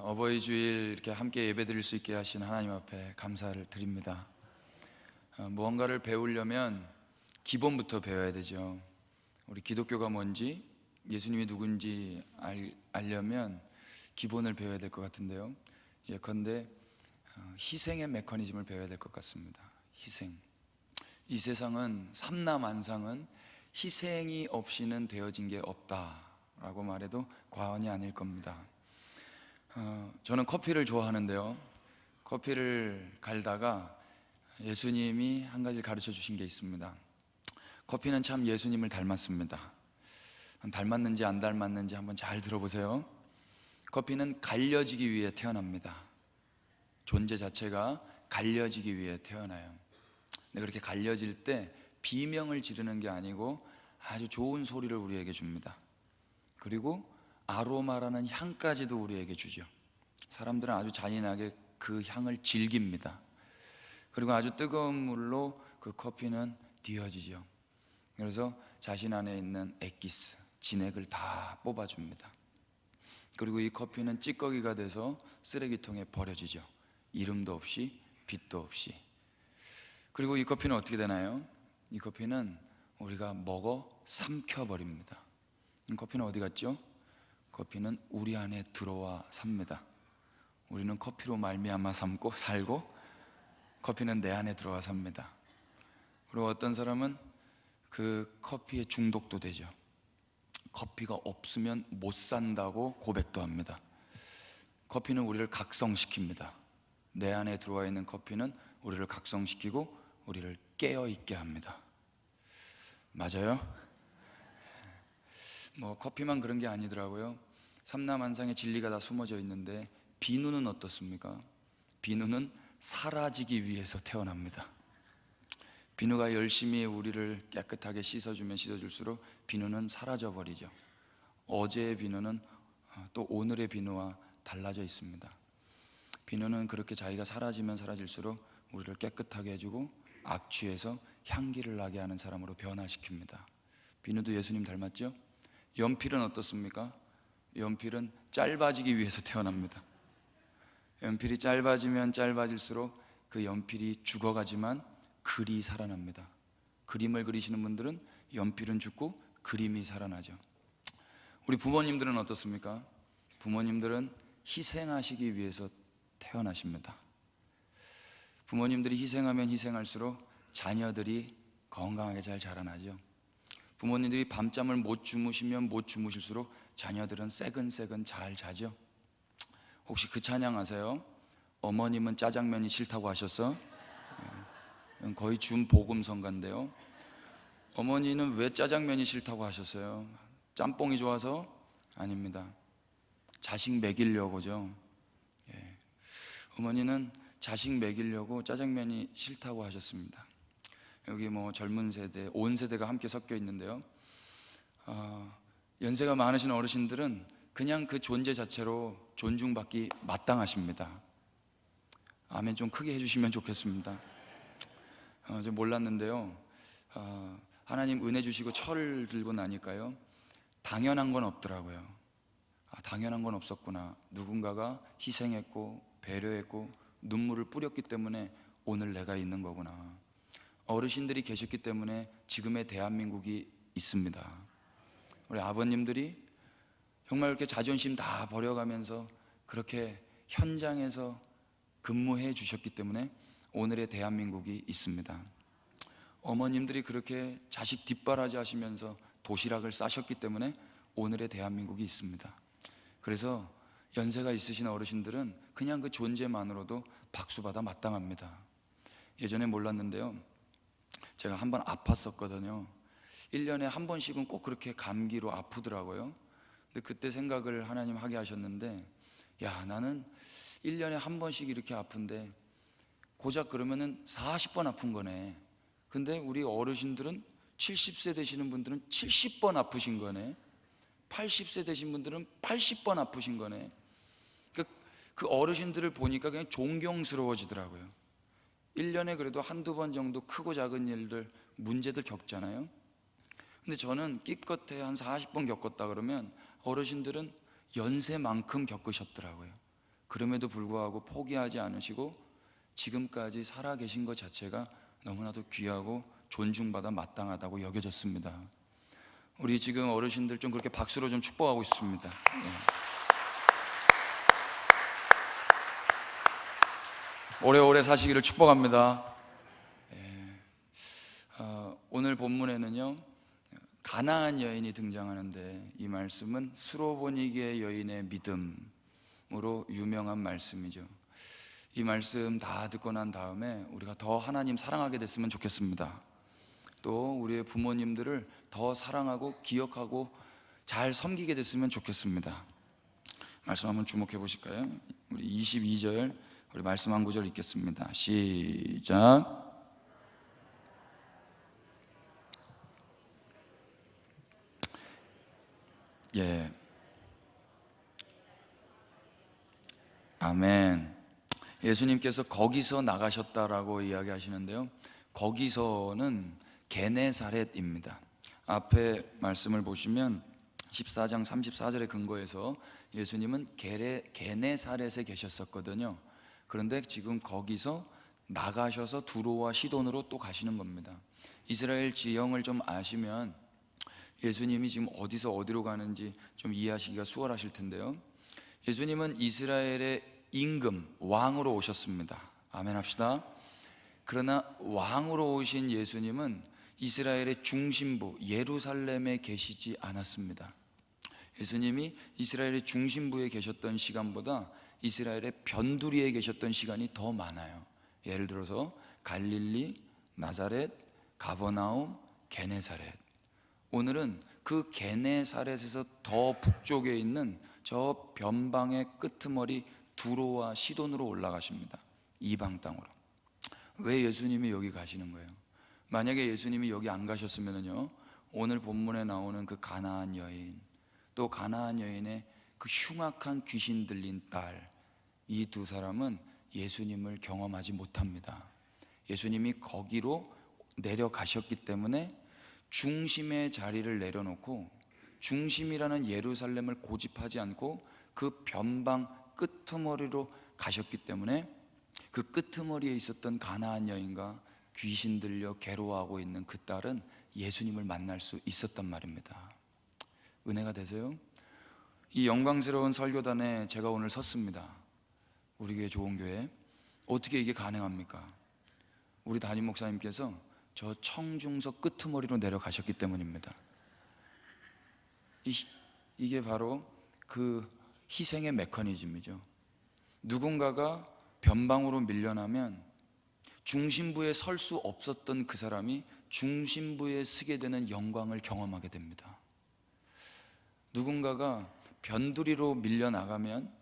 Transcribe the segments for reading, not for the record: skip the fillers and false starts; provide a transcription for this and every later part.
어버이 주일 이렇게 함께 예배드릴 수 있게 하신 하나님 앞에 감사를 드립니다. 무언가를 배우려면 기본부터 배워야 되죠. 우리 기독교가 뭔지, 예수님이 누군지 알려면 기본을 배워야 될 것 같은데요. 예컨대 희생의 메커니즘을 배워야 될 것 같습니다. 희생. 이 세상은 삼라만상은 희생이 없이는 되어진 게 없다라고 말해도 과언이 아닐 겁니다. 저는 커피를 좋아하는데요, 커피를 갈다가 예수님이 한 가지를 가르쳐 주신 게 있습니다. 커피는 참 예수님을 닮았습니다. 닮았는지 안 닮았는지 한번 잘 들어보세요. 커피는 갈려지기 위해 태어납니다. 존재 자체가 갈려지기 위해 태어나요. 근데 그렇게 갈려질 때 비명을 지르는 게 아니고 아주 좋은 소리를 우리에게 줍니다. 그리고 아로마라는 향까지도 우리에게 주죠. 사람들은 아주 잔인하게 그 향을 즐깁니다. 그리고 아주 뜨거운 물로 그 커피는 뒤어지죠. 그래서 자신 안에 있는 엑기스, 진액을 다 뽑아줍니다. 그리고 이 커피는 찌꺼기가 돼서 쓰레기통에 버려지죠. 이름도 없이 빛도 없이. 그리고 이 커피는 어떻게 되나요? 이 커피는 우리가 먹어 삼켜버립니다. 이 커피는 어디 갔죠? 커피는 우리 안에 들어와 삽니다. 우리는 커피로 말미암아 살고 커피는 내 안에 들어와 삽니다. 그리고 어떤 사람은 그 커피에 중독도 되죠. 커피가 없으면 못 산다고 고백도 합니다. 커피는 우리를 각성시킵니다. 내 안에 들어와 있는 커피는 우리를 각성시키고 우리를 깨어있게 합니다. 맞아요? 커피만 그런 게 아니더라고요. 삼라만상의 진리가 다 숨어져 있는데 비누는 어떻습니까? 비누는 사라지기 위해서 태어납니다. 비누가 열심히 우리를 깨끗하게 씻어주면 씻어줄수록 비누는 사라져버리죠. 어제의 비누는 또 오늘의 비누와 달라져 있습니다. 비누는 그렇게 자기가 사라지면 사라질수록 우리를 깨끗하게 해주고 악취에서 향기를 나게 하는 사람으로 변화시킵니다. 비누도 예수님 닮았죠? 연필은 어떻습니까? 연필은 짧아지기 위해서 태어납니다. 연필이 짧아지면 짧아질수록 그 연필이 죽어가지만 글이 살아납니다. 그림을 그리시는 분들은 연필은 죽고 그림이 살아나죠. 우리 부모님들은 어떻습니까? 부모님들은 희생하시기 위해서 태어나십니다. 부모님들이 희생하면 희생할수록 자녀들이 건강하게 잘 자라나죠. 부모님들이 밤잠을 못 주무시면 못 주무실수록 자녀들은 새근새근 잘 자죠. 혹시 그 찬양 아세요? 어머님은 짜장면이 싫다고 하셨어? 거의 준복음성가인데요. 어머니는 왜 짜장면이 싫다고 하셨어요? 짬뽕이 좋아서? 아닙니다. 자식 먹이려고죠. 어머니는 자식 먹이려고 짜장면이 싫다고 하셨습니다. 여기 젊은 세대, 온 세대가 함께 섞여 있는데요. 연세가 많으신 어르신들은 그냥 그 존재 자체로 존중받기 마땅하십니다. 아멘 좀 크게 해주시면 좋겠습니다. 제가 몰랐는데요, 하나님 은혜 주시고 철을 들고 나니까요, 당연한 건 없더라고요. 당연한 건 없었구나. 누군가가 희생했고 배려했고 눈물을 뿌렸기 때문에 오늘 내가 있는 거구나. 어르신들이 계셨기 때문에 지금의 대한민국이 있습니다. 우리 아버님들이 정말 이렇게 자존심 다 버려가면서 그렇게 현장에서 근무해 주셨기 때문에 오늘의 대한민국이 있습니다. 어머님들이 그렇게 자식 뒷바라지 하시면서 도시락을 싸셨기 때문에 오늘의 대한민국이 있습니다. 그래서 연세가 있으신 어르신들은 그냥 그 존재만으로도 박수받아 마땅합니다. 예전에 몰랐는데요, 제가 한번 아팠었거든요. 1년에 한 번씩은 꼭 그렇게 감기로 아프더라고요. 근데 그때 생각을 하나님 하게 하셨는데, 야, 나는 1년에 한 번씩 이렇게 아픈데 고작 그러면은 40번 아픈 거네. 근데 우리 어르신들은 70세 되시는 분들은 70번 아프신 거네. 80세 되신 분들은 80번 아프신 거네. 그 어르신들을 보니까 그냥 존경스러워지더라고요. 1년에 그래도 한두 번 정도 크고 작은 일들, 문제들 겪잖아요. 근데 저는 기껏해 한 40번 겪었다 그러면 어르신들은 연세만큼 겪으셨더라고요. 그럼에도 불구하고 포기하지 않으시고 지금까지 살아계신 것 자체가 너무나도 귀하고 존중받아 마땅하다고 여겨졌습니다. 우리 지금 어르신들 좀 그렇게 박수로 좀 축복하고 싶습니다. 오래오래 사시기를 축복합니다. 오늘 본문에는요, 가나안 여인이 등장하는데, 이 말씀은 수로보니게 여인의 믿음으로 유명한 말씀이죠. 이 말씀 다 듣고 난 다음에 우리가 더 하나님 사랑하게 됐으면 좋겠습니다. 또 우리의 부모님들을 더 사랑하고 기억하고 잘 섬기게 됐으면 좋겠습니다. 말씀 한번 주목해 보실까요? 우리 22절 우리 말씀 한 구절 읽겠습니다. 시작. 예. 아멘. 예수님께서 거기서 나가셨다라고 이야기하시는데요, 거기서는 게네사렛입니다. 앞에 말씀을 보시면 14장 34절의 근거에서 예수님은 게네사렛에 계셨었거든요. 그런데 지금 거기서 나가셔서 두로와 시돈으로 또 가시는 겁니다. 이스라엘 지형을 좀 아시면 예수님이 지금 어디서 어디로 가는지 좀 이해하시기가 수월하실 텐데요, 예수님은 이스라엘의 임금, 왕으로 오셨습니다. 아멘 합시다. 그러나 왕으로 오신 예수님은 이스라엘의 중심부 예루살렘에 계시지 않았습니다. 예수님이 이스라엘의 중심부에 계셨던 시간보다 이스라엘의 변두리에 계셨던 시간이 더 많아요. 예를 들어서 갈릴리, 나사렛, 가버나움, 게네사렛. 오늘은 그 게네사렛에서 더 북쪽에 있는 저 변방의 끄트머리 두로와 시돈으로 올라가십니다. 이방 땅으로. 왜 예수님이 여기 가시는 거예요? 만약에 예수님이 여기 안 가셨으면요, 오늘 본문에 나오는 그 가나안 여인, 또 가나안 여인의 그 흉악한 귀신 들린 딸, 이 두 사람은 예수님을 경험하지 못합니다. 예수님이 거기로 내려가셨기 때문에 중심의 자리를 내려놓고 중심이라는 예루살렘을 고집하지 않고 그 변방 끄트머리로 가셨기 때문에 그 끄트머리에 있었던 가나안 여인과 귀신 들려 괴로워하고 있는 그 딸은 예수님을 만날 수 있었단 말입니다. 은혜가 되세요? 이 영광스러운 설교단에 제가 오늘 섰습니다. 우리 교회 좋은 교회. 어떻게 이게 가능합니까? 우리 담임 목사님께서 저 청중서 끄트머리로 내려가셨기 때문입니다. 이게 바로 그 희생의 메커니즘이죠. 누군가가 변방으로 밀려나면 중심부에 설 수 없었던 그 사람이 중심부에 서게 되는 영광을 경험하게 됩니다. 누군가가 변두리로 밀려나가면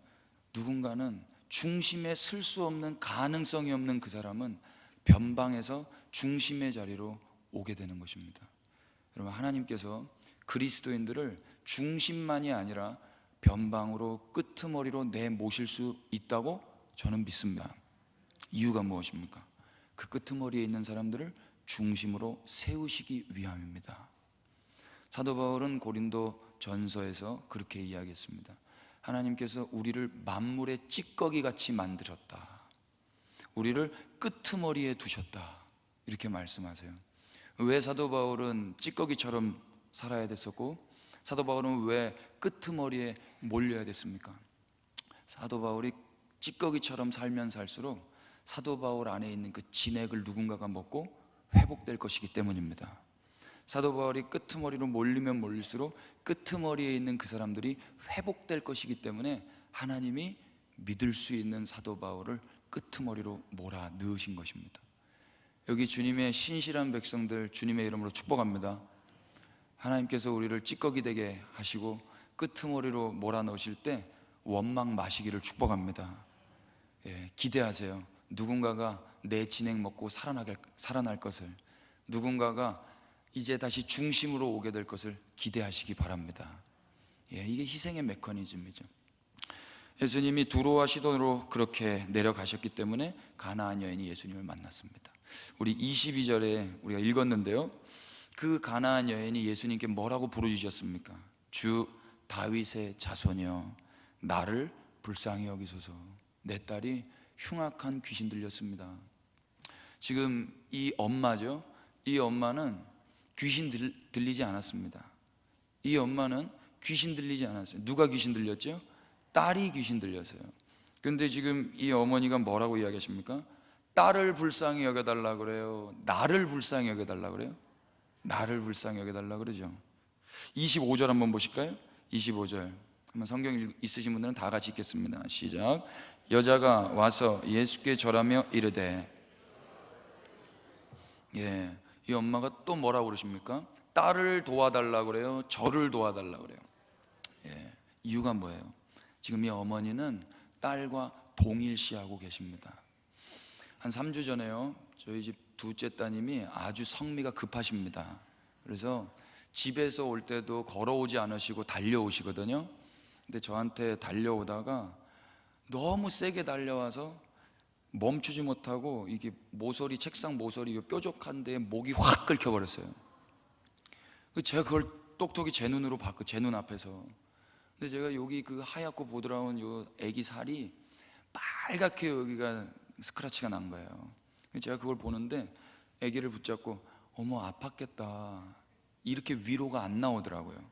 누군가는 중심에 설 수 없는 가능성이 없는 그 사람은 변방에서 중심의 자리로 오게 되는 것입니다. 여러분, 하나님께서 그리스도인들을 중심만이 아니라 변방으로 끄트머리로 내모실 수 있다고 저는 믿습니다. 이유가 무엇입니까? 그 끄트머리에 있는 사람들을 중심으로 세우시기 위함입니다. 사도 바울은 고린도 전서에서 그렇게 이야기했습니다. 하나님께서 우리를 만물의 찌꺼기 같이 만드셨다. 우리를 끄트머리에 두셨다. 이렇게 말씀하세요. 왜 사도 바울은 찌꺼기처럼 살아야 됐었고 사도 바울은 왜 끄트머리에 몰려야 됐습니까? 사도 바울이 찌꺼기처럼 살면 살수록 사도 바울 안에 있는 그 진액을 누군가가 먹고 회복될 것이기 때문입니다. 사도 바울이 끄트머리로 몰리면 몰릴수록 끄트머리에 있는 그 사람들이 회복될 것이기 때문에 하나님이 믿을 수 있는 사도 바울을 끄트머리로 몰아 넣으신 것입니다. 여기 주님의 신실한 백성들 주님의 이름으로 축복합니다. 하나님께서 우리를 찌꺼기 되게 하시고 끄트머리로 몰아 넣으실 때 원망 마시기를 축복합니다. 기대하세요. 누군가가 내 진액 먹고 살아날 것을, 누군가가 이제 다시 중심으로 오게 될 것을 기대하시기 바랍니다. 이게 희생의 메커니즘이죠. 예수님이 두로와 시돈으로 그렇게 내려가셨기 때문에 가나안 여인이 예수님을 만났습니다. 우리 22절에 우리가 읽었는데요, 그 가나안 여인이 예수님께 뭐라고 부르짖었습니까? 주 다윗의 자손이여 나를 불쌍히 여기소서. 내 딸이 흉악한 귀신 들렸습니다. 지금 이 엄마죠. 이 엄마는 귀신 들리지 않았습니다. 이 엄마는 귀신 들리지 않았어요. 누가 귀신 들렸죠? 딸이 귀신 들렸어요. 근데 지금 이 어머니가 뭐라고 이야기하십니까? 딸을 불쌍히 여겨달라 그래요? 나를 불쌍히 여겨달라 그래요? 나를 불쌍히 여겨달라 그러죠. 25절 한번 보실까요? 25절 한번 성경 있으신 분들은 다 같이 읽겠습니다. 시작. 여자가 와서 예수께 절하며 이르되, 이 엄마가 또 뭐라고 그러십니까? 딸을 도와달라 그래요? 저를 도와달라 그래요? 이유가 뭐예요? 지금 이 어머니는 딸과 동일시하고 계십니다. 한 3주 전에요, 저희 집 둘째 따님이 아주 성미가 급하십니다. 그래서 집에서 올 때도 걸어오지 않으시고 달려오시거든요. 근데 저한테 달려오다가 너무 세게 달려와서 멈추지 못하고 이게 모서리, 책상 모서리 뾰족한 데에 목이 확 긁혀버렸어요. 제가 그걸 똑똑히 제 눈으로 봤고, 제 눈 앞에서. 근데 제가 여기 그 하얗고 보드라운 요 애기 살이 빨갛게 여기가 스크래치가 난 거예요. 제가 그걸 보는데 애기를 붙잡고 어머 아팠겠다 이렇게 위로가 안 나오더라고요.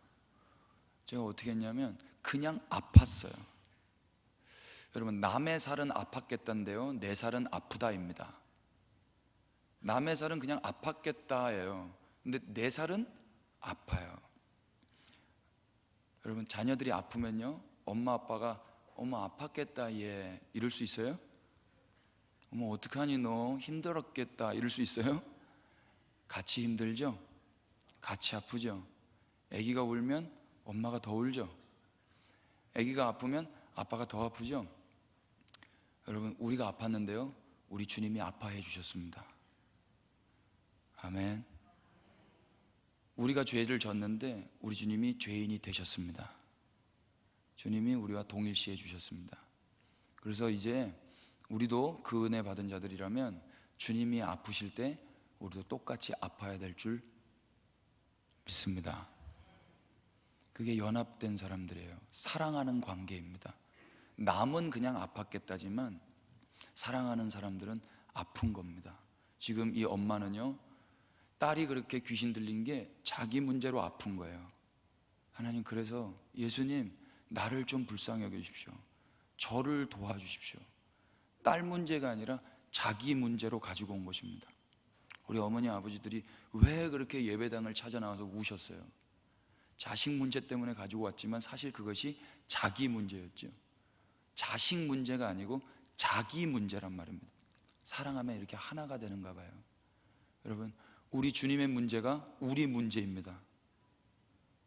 제가 어떻게 했냐면 그냥 아팠어요. 여러분, 남의 살은 아팠겠다인데요, 내 살은 아프다입니다. 남의 살은 그냥 아팠겠다예요. 근데 내 살은 아파요. 여러분, 자녀들이 아프면요, 엄마 아빠가 어머 아팠겠다 얘 이럴 수 있어요? 어머 어떡하니 너 힘들었겠다 이럴 수 있어요? 같이 힘들죠? 같이 아프죠? 아기가 울면 엄마가 더 울죠? 아기가 아프면 아빠가 더 아프죠? 여러분, 우리가 아팠는데요, 우리 주님이 아파해 주셨습니다. 아멘. 우리가 죄를 졌는데 우리 주님이 죄인이 되셨습니다. 주님이 우리와 동일시해 주셨습니다. 그래서 이제 우리도 그 은혜 받은 자들이라면 주님이 아프실 때 우리도 똑같이 아파야 될 줄 믿습니다. 그게 연합된 사람들이에요. 사랑하는 관계입니다. 남은 그냥 아팠겠다지만 사랑하는 사람들은 아픈 겁니다. 지금 이 엄마는요, 딸이 그렇게 귀신 들린 게 자기 문제로 아픈 거예요. 하나님, 그래서 예수님 나를 좀 불쌍히 여겨주십시오. 저를 도와주십시오. 딸 문제가 아니라 자기 문제로 가지고 온 것입니다. 우리 어머니 아버지들이 왜 그렇게 예배당을 찾아 나와서 우셨어요? 자식 문제 때문에 가지고 왔지만 사실 그것이 자기 문제였죠. 자식 문제가 아니고 자기 문제란 말입니다. 사랑하면 이렇게 하나가 되는가 봐요. 여러분, 우리 주님의 문제가 우리 문제입니다.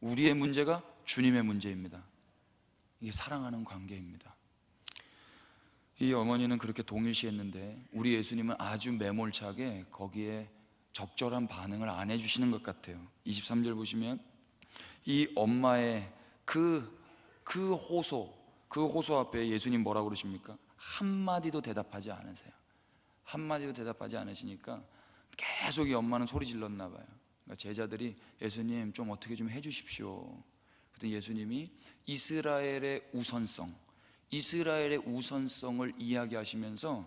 우리의 문제가 주님의 문제입니다. 이게 사랑하는 관계입니다. 이 어머니는 그렇게 동일시했는데 우리 예수님은 아주 매몰차게 거기에 적절한 반응을 안 해주시는 것 같아요. 23절 보시면 이 엄마의 그 호소 앞에 예수님 뭐라고 그러십니까? 한마디도 대답하지 않으세요. 한마디도 대답하지 않으시니까 계속 이 엄마는 소리 질렀나 봐요. 그러니까 제자들이 예수님 좀 어떻게 좀 해주십시오. 그랬더니 예수님이 이스라엘의 우선성을 이야기하시면서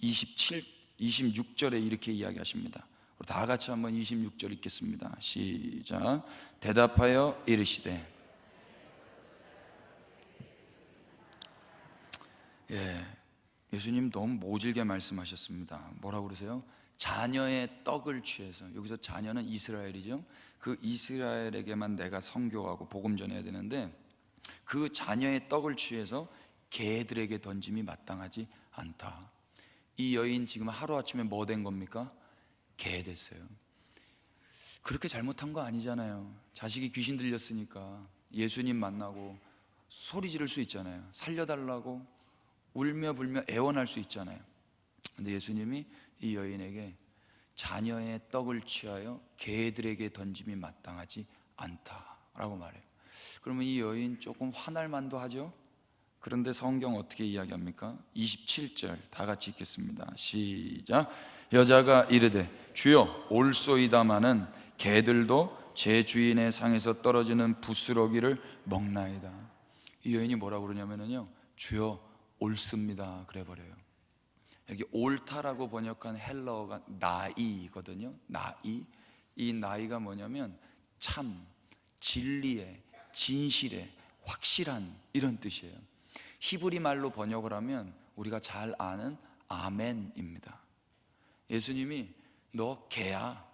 26절에 이렇게 이야기하십니다. 우리 다 같이 한번 26절 읽겠습니다. 시작. 대답하여 이르시되, 예수님 너무 모질게 말씀하셨습니다. 뭐라고 그러세요? 자녀의 떡을 취해서, 여기서 자녀는 이스라엘이죠. 그 이스라엘에게만 내가 선교하고 복음 전해야 되는데 그 자녀의 떡을 취해서 개들에게 던짐이 마땅하지 않다. 이 여인 지금 하루아침에 뭐 된 겁니까? 개 됐어요. 그렇게 잘못한 거 아니잖아요. 자식이 귀신 들렸으니까 예수님 만나고 소리 지를 수 있잖아요. 살려달라고 울며 불며 애원할 수 있잖아요. 근데 예수님이 이 여인에게 자녀의 떡을 취하여 개들에게 던짐이 마땅하지 않다라고 말해요. 그러면 이 여인 조금 화날 만도 하죠. 그런데 성경 어떻게 이야기합니까? 27절 다 같이 읽겠습니다. 시작. 여자가 이르되 주여 올소이다마는 개들도 제 주인의 상에서 떨어지는 부스러기를 먹나이다. 이 여인이 뭐라고 그러냐면요, 주여 옳습니다 그래 버려요. 여기 옳다라고 번역한 헬러어가 나이거든요. 나이. 이 나이가 뭐냐면 참, 진리의, 진실의, 확실한 이런 뜻이에요. 히브리 말로 번역을 하면 우리가 잘 아는 아멘입니다. 예수님이 너 개야,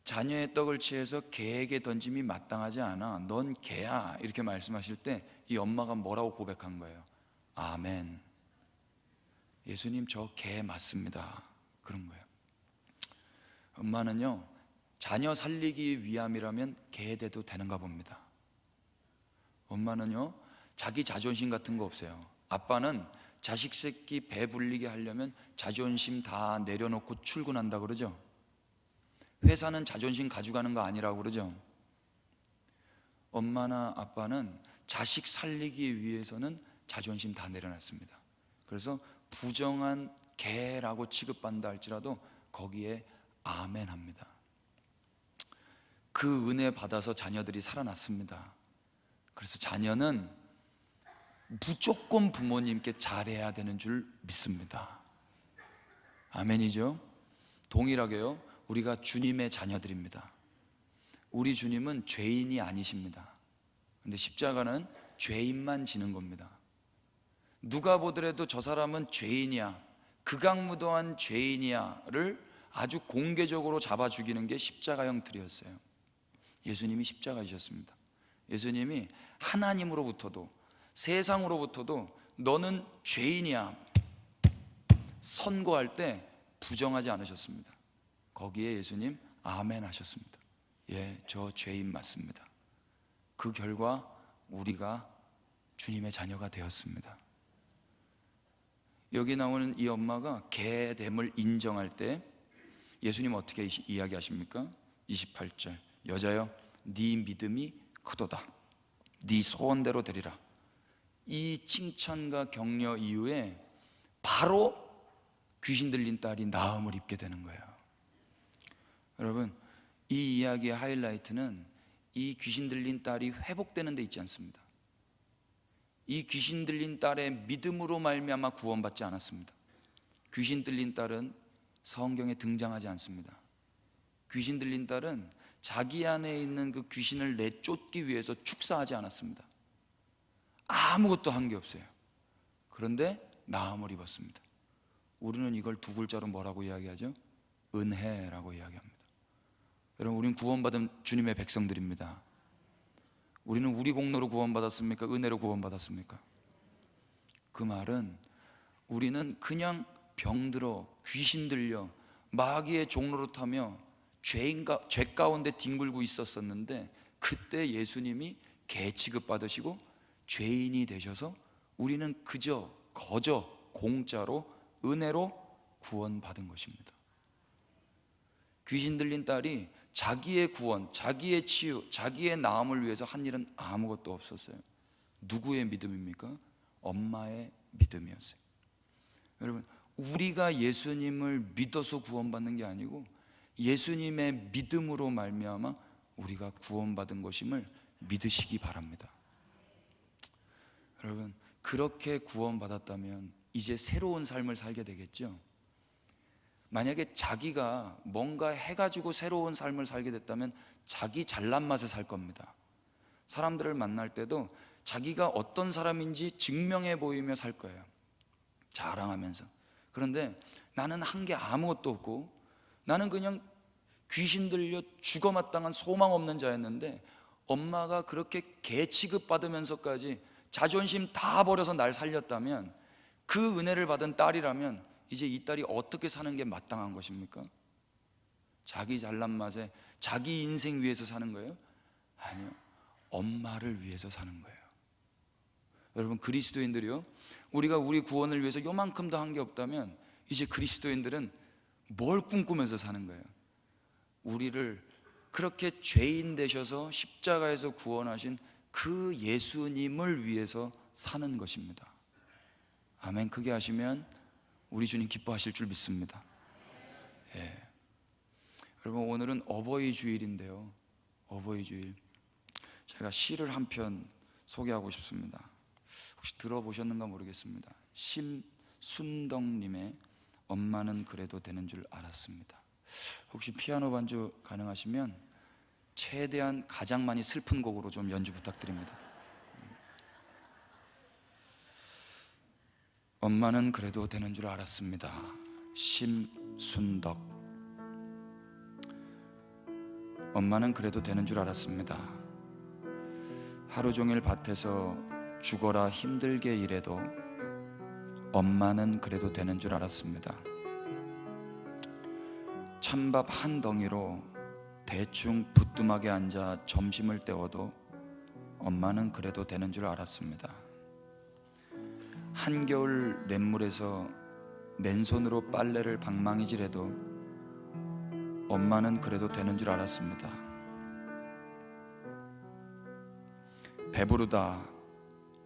자녀의 떡을 취해서 개에게 던짐이 마땅하지 않아, 넌 개야, 이렇게 말씀하실 때 이 엄마가 뭐라고 고백한 거예요? 아멘. 예수님 저 개 맞습니다 그런 거예요. 엄마는요, 자녀 살리기 위함이라면 개 돼도 되는가 봅니다. 엄마는요, 자기 자존심 같은 거 없어요. 아빠는 자식 새끼 배 불리게 하려면 자존심 다 내려놓고 출근한다 그러죠. 회사는 자존심 가져가는 거 아니라고 그러죠. 엄마나 아빠는 자식 살리기 위해서는 자존심 다 내려놨습니다. 그래서 부정한 개라고 취급받는다 할지라도 거기에 아멘 합니다. 그 은혜 받아서 자녀들이 살아났습니다. 그래서 자녀는 무조건 부모님께 잘해야 되는 줄 믿습니다. 아멘이죠? 동일하게요, 우리가 주님의 자녀들입니다. 우리 주님은 죄인이 아니십니다. 근데 십자가는 죄인만 지는 겁니다. 누가 보더라도 저 사람은 죄인이야, 극악무도한 죄인이야를 아주 공개적으로 잡아 죽이는 게 십자가 형틀이었어요. 예수님이 십자가이셨습니다. 예수님이 하나님으로부터도 세상으로부터도 너는 죄인이야 선고할 때 부정하지 않으셨습니다. 거기에 예수님 아멘 하셨습니다. 예, 저 죄인 맞습니다. 그 결과 우리가 주님의 자녀가 되었습니다. 여기 나오는 이 엄마가 개됨을 인정할 때 예수님 어떻게 이야기하십니까? 28절, 여자여 네 믿음이 크도다, 네 소원대로 되리라. 이 칭찬과 격려 이후에 바로 귀신 들린 딸이 나음을 입게 되는 거예요. 여러분, 이 이야기의 하이라이트는 이 귀신 들린 딸이 회복되는 데 있지 않습니다. 이 귀신 들린 딸의 믿음으로 말미암아 구원받지 않았습니다. 귀신 들린 딸은 성경에 등장하지 않습니다. 귀신 들린 딸은 자기 안에 있는 그 귀신을 내쫓기 위해서 축사하지 않았습니다. 아무것도 한 게 없어요. 그런데 나음을 입었습니다. 우리는 이걸 두 글자로 뭐라고 이야기하죠? 은혜라고 이야기합니다. 여러분, 우리는 구원받은 주님의 백성들입니다. 우리는 우리 공로로 구원받았습니까? 은혜로 구원받았습니까? 그 말은 우리는 그냥 병들어 귀신 들려 마귀의 종로로 타며 죄 가운데 뒹굴고 있었었는데 그때 예수님이 개 취급받으시고 죄인이 되셔서 우리는 거저 공짜로 은혜로 구원받은 것입니다. 귀신 들린 딸이 자기의 구원, 자기의 치유, 자기의 나음을 위해서 한 일은 아무것도 없었어요. 누구의 믿음입니까? 엄마의 믿음이었어요. 여러분, 우리가 예수님을 믿어서 구원받는 게 아니고 예수님의 믿음으로 말미암아 우리가 구원받은 것임을 믿으시기 바랍니다. 여러분, 그렇게 구원받았다면 이제 새로운 삶을 살게 되겠죠. 만약에 자기가 뭔가 해가지고 새로운 삶을 살게 됐다면 자기 잘난 맛에 살 겁니다. 사람들을 만날 때도 자기가 어떤 사람인지 증명해 보이며 살 거예요. 자랑하면서. 그런데 나는 한 게 아무것도 없고 나는 그냥 귀신 들려 죽어 마땅한 소망 없는 자였는데 엄마가 그렇게 개 취급받으면서까지 자존심 다 버려서 날 살렸다면, 그 은혜를 받은 딸이라면 이제 이 딸이 어떻게 사는 게 마땅한 것입니까? 자기 잘난 맛에 자기 인생 위해서 사는 거예요? 아니요, 엄마를 위해서 사는 거예요. 여러분, 그리스도인들이요, 우리가 우리 구원을 위해서 요만큼도 한 게 없다면 이제 그리스도인들은 뭘 꿈꾸면서 사는 거예요? 우리를 그렇게 죄인 되셔서 십자가에서 구원하신 그 예수님을 위해서 사는 것입니다. 아멘. 크게 하시면 우리 주님 기뻐하실 줄 믿습니다. 예. 여러분, 오늘은 어버이 주일인데요, 어버이 주일 제가 시를 한 편 소개하고 싶습니다. 혹시 들어보셨는가 모르겠습니다. 심순덕님의 엄마는 그래도 되는 줄 알았습니다. 혹시 피아노 반주 가능하시면 최대한 가장 많이 슬픈 곡으로 좀 연주 부탁드립니다. 엄마는 그래도 되는 줄 알았습니다. 심순덕. 엄마는 그래도 되는 줄 알았습니다. 하루 종일 밭에서 죽어라 힘들게 일해도 엄마는 그래도 되는 줄 알았습니다. 찬밥 한 덩이로 대충 부뚜막에 앉아 점심을 때워도 엄마는 그래도 되는 줄 알았습니다. 한겨울 냇물에서 맨손으로 빨래를 방망이질해도 엄마는 그래도 되는 줄 알았습니다. 배부르다,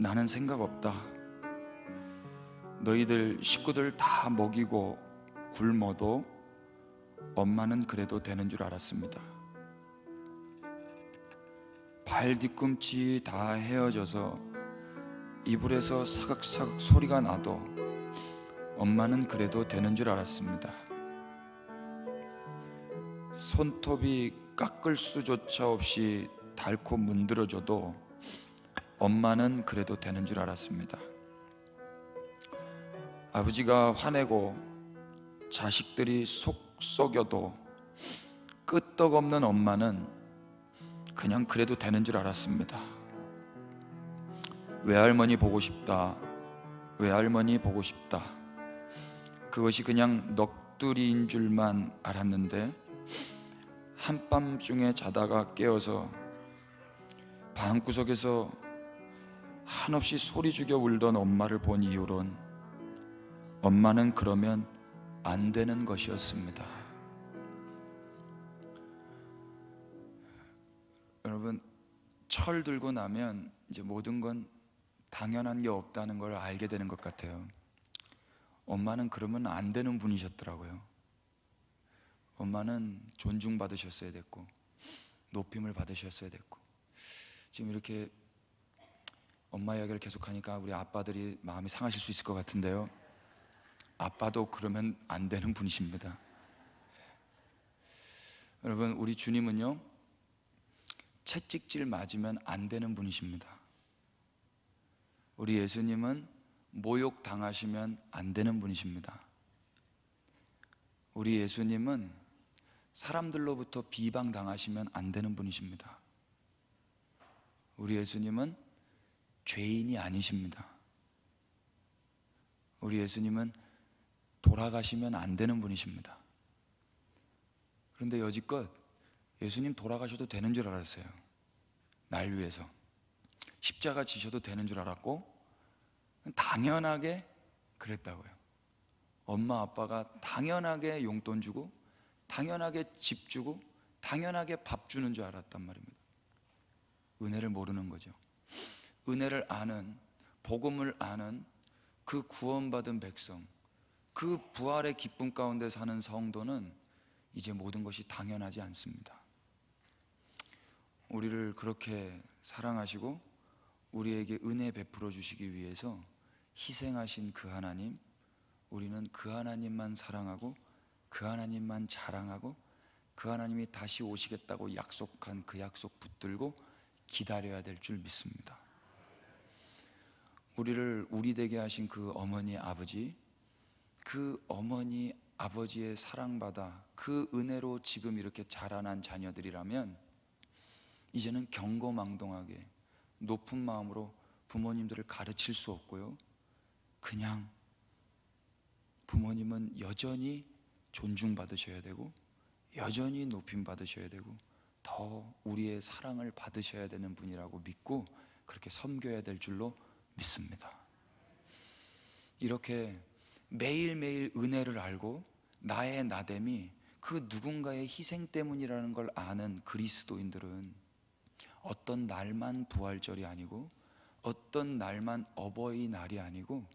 나는 생각 없다, 너희들 식구들 다 먹이고 굶어도 엄마는 그래도 되는 줄 알았습니다. 발 뒤꿈치 다 헤어져서 이불에서 사각사각 소리가 나도 엄마는 그래도 되는 줄 알았습니다. 손톱이 깎을 수조차 없이 닳고 문드러져도 엄마는 그래도 되는 줄 알았습니다. 아버지가 화내고 자식들이 속 썩여도 끄떡없는 엄마는 그냥 그래도 되는 줄 알았습니다. 외할머니 보고 싶다, 외할머니 보고 싶다, 그것이 그냥 넋두리인 줄만 알았는데 한밤중에 자다가 깨어서 방구석에서 한없이 소리 죽여 울던 엄마를 본 이후론 엄마는 그러면 안 되는 것이었습니다. 여러분, 철 들고 나면 이제 모든 건 당연한 게 없다는 걸 알게 되는 것 같아요. 엄마는 그러면 안 되는 분이셨더라고요. 엄마는 존중받으셨어야 됐고 높임을 받으셨어야 됐고, 지금 이렇게 엄마 이야기를 계속하니까 우리 아빠들이 마음이 상하실 수 있을 것 같은데요, 아빠도 그러면 안 되는 분이십니다. 여러분, 우리 주님은요, 채찍질 맞으면 안 되는 분이십니다. 우리 예수님은 모욕 당하시면 안 되는 분이십니다. 우리 예수님은 사람들로부터 비방 당하시면 안 되는 분이십니다. 우리 예수님은 죄인이 아니십니다. 우리 예수님은 돌아가시면 안 되는 분이십니다. 그런데 여지껏 예수님 돌아가셔도 되는 줄 알았어요. 날 위해서 십자가 지셔도 되는 줄 알았고 당연하게 그랬다고요. 엄마 아빠가 당연하게 용돈 주고 당연하게 집 주고 당연하게 밥 주는 줄 알았단 말입니다. 은혜를 모르는 거죠. 은혜를 아는, 복음을 아는 그 구원받은 백성, 그 부활의 기쁨 가운데 사는 성도는 이제 모든 것이 당연하지 않습니다. 우리를 그렇게 사랑하시고 우리에게 은혜 베풀어 주시기 위해서 희생하신 그 하나님, 우리는 그 하나님만 사랑하고 그 하나님만 자랑하고 그 하나님이 다시 오시겠다고 약속한 그 약속 붙들고 기다려야 될 줄 믿습니다. 우리를 우리 되게 하신 그 어머니 아버지, 그 어머니 아버지의 사랑받아 그 은혜로 지금 이렇게 자라난 자녀들이라면 이제는 경거망동하게 높은 마음으로 부모님들을 가르칠 수 없고요, 그냥 부모님은 여전히 존중받으셔야 되고 여전히 높임 받으셔야 되고 더 우리의 사랑을 받으셔야 되는 분이라고 믿고 그렇게 섬겨야 될 줄로 믿습니다. 이렇게 매일매일 은혜를 알고 나의 나됨이 그 누군가의 희생 때문이라는 걸 아는 그리스도인들은 어떤 날만 부활절이 아니고 어떤 날만 어버이날이 아니고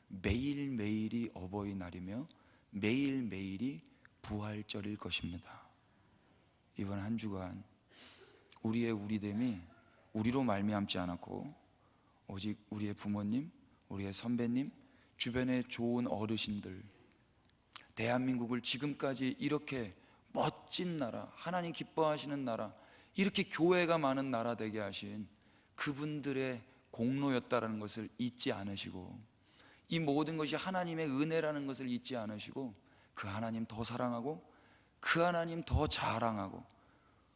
매일매일이 어버이날이며 매일매일이 부활절일 것입니다. 이번 한 주간 우리의 우리됨이 우리로 말미암지 않았고 오직 우리의 부모님, 우리의 선배님, 주변의 좋은 어르신들, 대한민국을 지금까지 이렇게 멋진 나라, 하나님 기뻐하시는 나라, 이렇게 교회가 많은 나라 되게 하신 그분들의 공로였다라는 것을 잊지 않으시고, 이 모든 것이 하나님의 은혜라는 것을 잊지 않으시고, 그 하나님 더 사랑하고 그 하나님 더 자랑하고,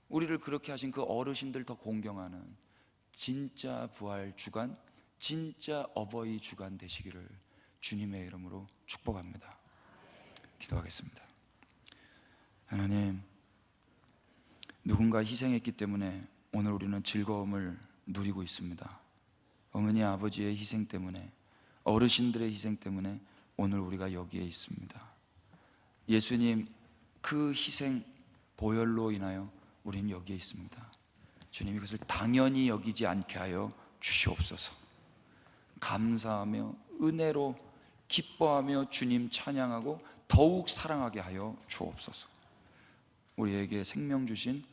우리를 그렇게 하신 그 어르신들 더 공경하는 진짜 부활 주간, 진짜 어버이 주간 되시기를 주님의 이름으로 축복합니다. 기도하겠습니다. 하나님, 누군가 희생했기 때문에 오늘 우리는 즐거움을 누리고 있습니다. 어머니 아버지의 희생 때문에, 어르신들의 희생 때문에 오늘 우리가 여기에 있습니다. 예수님 그 희생 보혈로 인하여 우리는 여기에 있습니다. 주님, 이것을 당연히 여기지 않게 하여 주시옵소서. 감사하며 은혜로 기뻐하며 주님 찬양하고 더욱 사랑하게 하여 주옵소서. 우리에게 생명 주신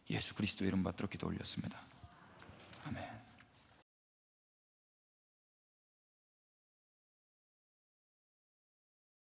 예수 그리스도 이름 받들어 기도 올렸습니다. 아멘.